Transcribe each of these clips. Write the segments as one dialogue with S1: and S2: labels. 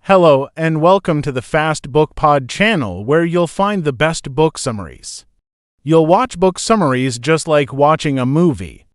S1: Hello, and welcome to the Fast Book Pod channel, where you'll find the best book summaries. You'll watch book summaries just like watching a movie.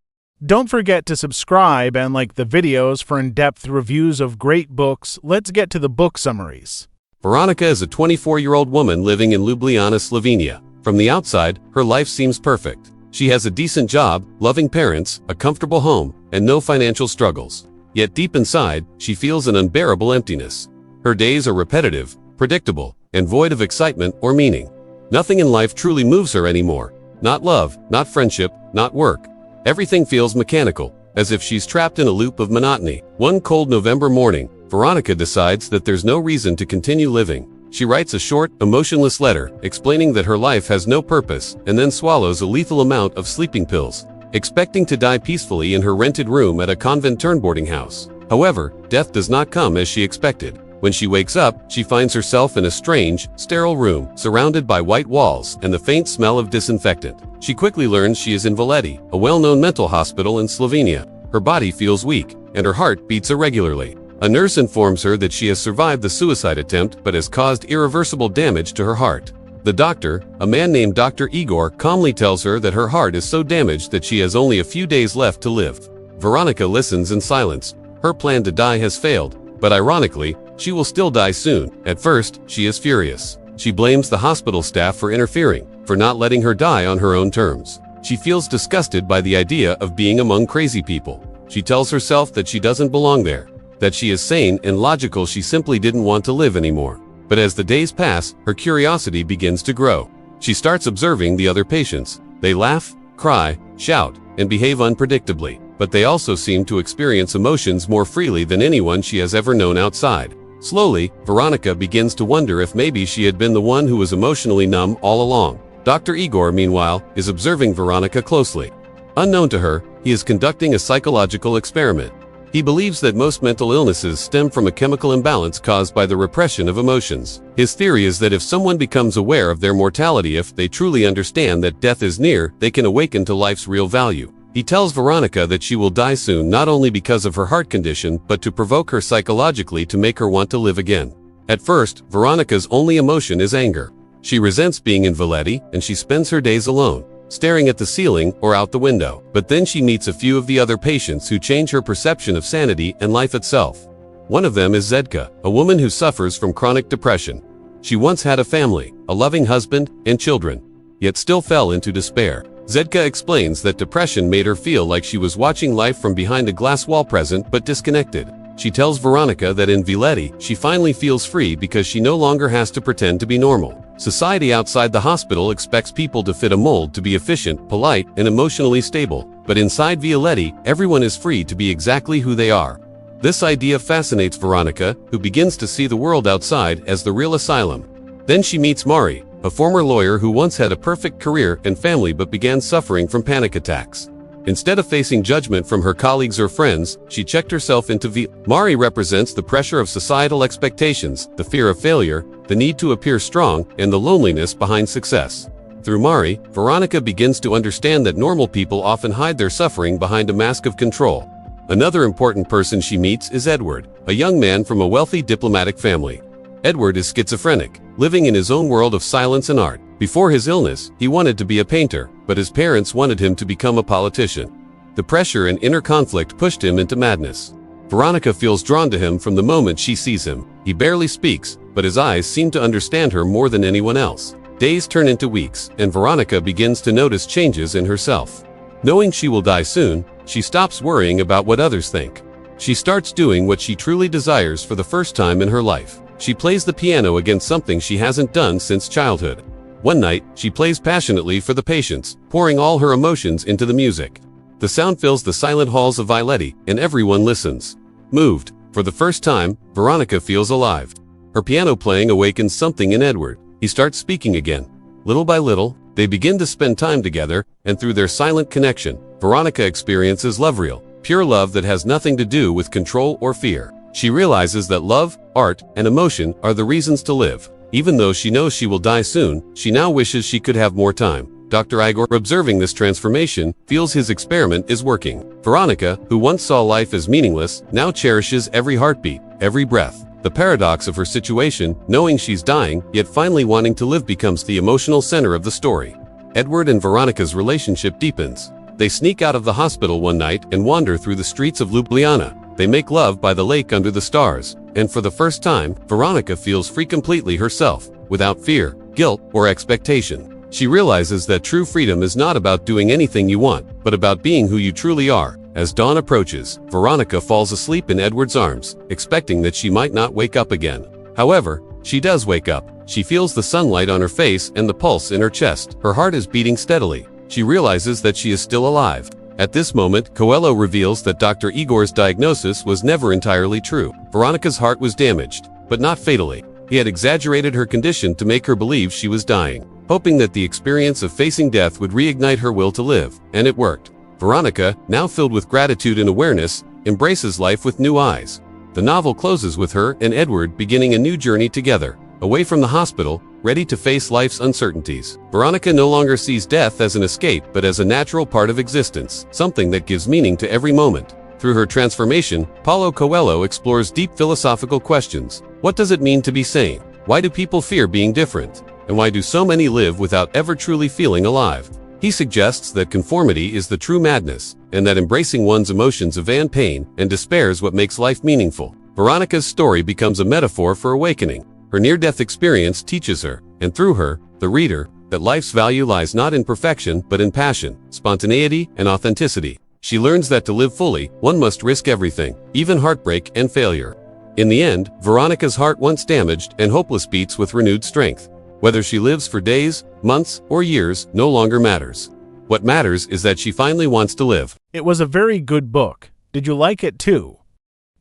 S1: Don't forget to subscribe and like the videos for in-depth reviews of great books. Let's get to the book summaries.
S2: Veronika is a 24-year-old woman living in Ljubljana, Slovenia. From the outside, her life seems perfect. She has a decent job, loving parents, a comfortable home, and no financial struggles. Yet deep inside, she feels an unbearable emptiness. Her days are repetitive, predictable, and void of excitement or meaning. Nothing in life truly moves her anymore. Not love, not friendship, not work. Everything feels mechanical, as if she's trapped in a loop of monotony. One cold November morning, Veronika decides that there's no reason to continue living. She writes a short, emotionless letter, explaining that her life has no purpose, and then swallows a lethal amount of sleeping pills, expecting to die peacefully in her rented room at a convent turnboarding house. However, death does not come as she expected. When she wakes up, she finds herself in a strange, sterile room, surrounded by white walls and the faint smell of disinfectant. She quickly learns she is in Veleti, a well-known mental hospital in Slovenia. Her body feels weak, and her heart beats irregularly. A nurse informs her that she has survived the suicide attempt but has caused irreversible damage to her heart. The doctor, a man named Dr. Igor, calmly tells her that her heart is so damaged that she has only a few days left to live. Veronika listens in silence. Her plan to die has failed, but ironically, she will still die soon. At first, she is furious. She blames the hospital staff for interfering, for not letting her die on her own terms. She feels disgusted by the idea of being among crazy people. She tells herself that she doesn't belong there, that she is sane and logical. She simply didn't want to live anymore. But as the days pass, her curiosity begins to grow. She starts observing the other patients. They laugh, cry, shout, and behave unpredictably, but they also seem to experience emotions more freely than anyone she has ever known outside. Slowly, Veronika begins to wonder if maybe she had been the one who was emotionally numb all along. Dr. Igor, meanwhile, is observing Veronika closely. Unknown to her, he is conducting a psychological experiment. He believes that most mental illnesses stem from a chemical imbalance caused by the repression of emotions. His theory is that if someone becomes aware of their mortality, if they truly understand that death is near, they can awaken to life's real value. He tells Veronika that she will die soon, not only because of her heart condition, but to provoke her psychologically to make her want to live again. At first, Veronika's only emotion is anger. She resents being in Veleti, and she spends her days alone, staring at the ceiling or out the window. But then she meets a few of the other patients who change her perception of sanity and life itself. One of them is Zedka, a woman who suffers from chronic depression. She once had a family, a loving husband, and children, yet still fell into despair. Zedka explains that depression made her feel like she was watching life from behind a glass wall, present but disconnected. She tells Veronika that in Veleti, she finally feels free because she no longer has to pretend to be normal. Society outside the hospital expects people to fit a mold, to be efficient, polite, and emotionally stable. But inside Veleti, everyone is free to be exactly who they are. This idea fascinates Veronika, who begins to see the world outside as the real asylum. Then she meets Mari, a former lawyer who once had a perfect career and family but began suffering from panic attacks. Instead of facing judgment from her colleagues or friends, she checked herself into Mari represents the pressure of societal expectations, the fear of failure, the need to appear strong, and the loneliness behind success. Through Mari, Veronika begins to understand that normal people often hide their suffering behind a mask of control. Another important person she meets is Edward, a young man from a wealthy diplomatic family. Edward is schizophrenic, living in his own world of silence and art. Before his illness, he wanted to be a painter, but his parents wanted him to become a politician. The pressure and inner conflict pushed him into madness. Veronika feels drawn to him from the moment she sees him. He barely speaks, but his eyes seem to understand her more than anyone else. Days turn into weeks, and Veronika begins to notice changes in herself. Knowing she will die soon, she stops worrying about what others think. She starts doing what she truly desires for the first time in her life. She plays the piano again, something she hasn't done since childhood. One night, she plays passionately for the patients, pouring all her emotions into the music. The sound fills the silent halls of Veleti, and everyone listens. Moved, for the first time, Veronika feels alive. Her piano playing awakens something in Edward. He starts speaking again. Little by little, they begin to spend time together, and through their silent connection, Veronika experiences love, real, pure love that has nothing to do with control or fear. She realizes that love, art, and emotion are the reasons to live. Even though she knows she will die soon, she now wishes she could have more time. Dr. Igor, observing this transformation, feels his experiment is working. Veronika, who once saw life as meaningless, now cherishes every heartbeat, every breath. The paradox of her situation, knowing she's dying, yet finally wanting to live, becomes the emotional center of the story. Edward and Veronika's relationship deepens. They sneak out of the hospital one night and wander through the streets of Ljubljana. They make love by the lake under the stars, and for the first time, Veronika feels free, completely herself, without fear, guilt, or expectation. She realizes that true freedom is not about doing anything you want, but about being who you truly are. As dawn approaches, Veronika falls asleep in Edward's arms, expecting that she might not wake up again. However, she does wake up. She feels the sunlight on her face and the pulse in her chest. Her heart is beating steadily. She realizes that she is still alive. At this moment, Coelho reveals that Dr. Igor's diagnosis was never entirely true. Veronika's heart was damaged, but not fatally. He had exaggerated her condition to make her believe she was dying, hoping that the experience of facing death would reignite her will to live, and it worked. Veronika, now filled with gratitude and awareness, embraces life with new eyes. The novel closes with her and Edward beginning a new journey together, away from the hospital, ready to face life's uncertainties. Veronika no longer sees death as an escape, but as a natural part of existence, something that gives meaning to every moment. Through her transformation, Paulo Coelho explores deep philosophical questions. What does it mean to be sane? Why do people fear being different? And why do so many live without ever truly feeling alive? He suggests that conformity is the true madness, and that embracing one's emotions of pain and despair is what makes life meaningful. Veronika's story becomes a metaphor for awakening. Her near-death experience teaches her, and through her, the reader, that life's value lies not in perfection but in passion, spontaneity, and authenticity. She learns that to live fully, one must risk everything, even heartbreak and failure. In the end, Veronika's heart, once damaged and hopeless, beats with renewed strength. Whether she lives for days, months, or years no longer matters. What matters is that she finally wants to live.
S1: It was a very good book. Did you like it too?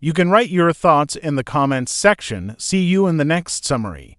S1: You can write your thoughts in the comments section. See you in the next summary.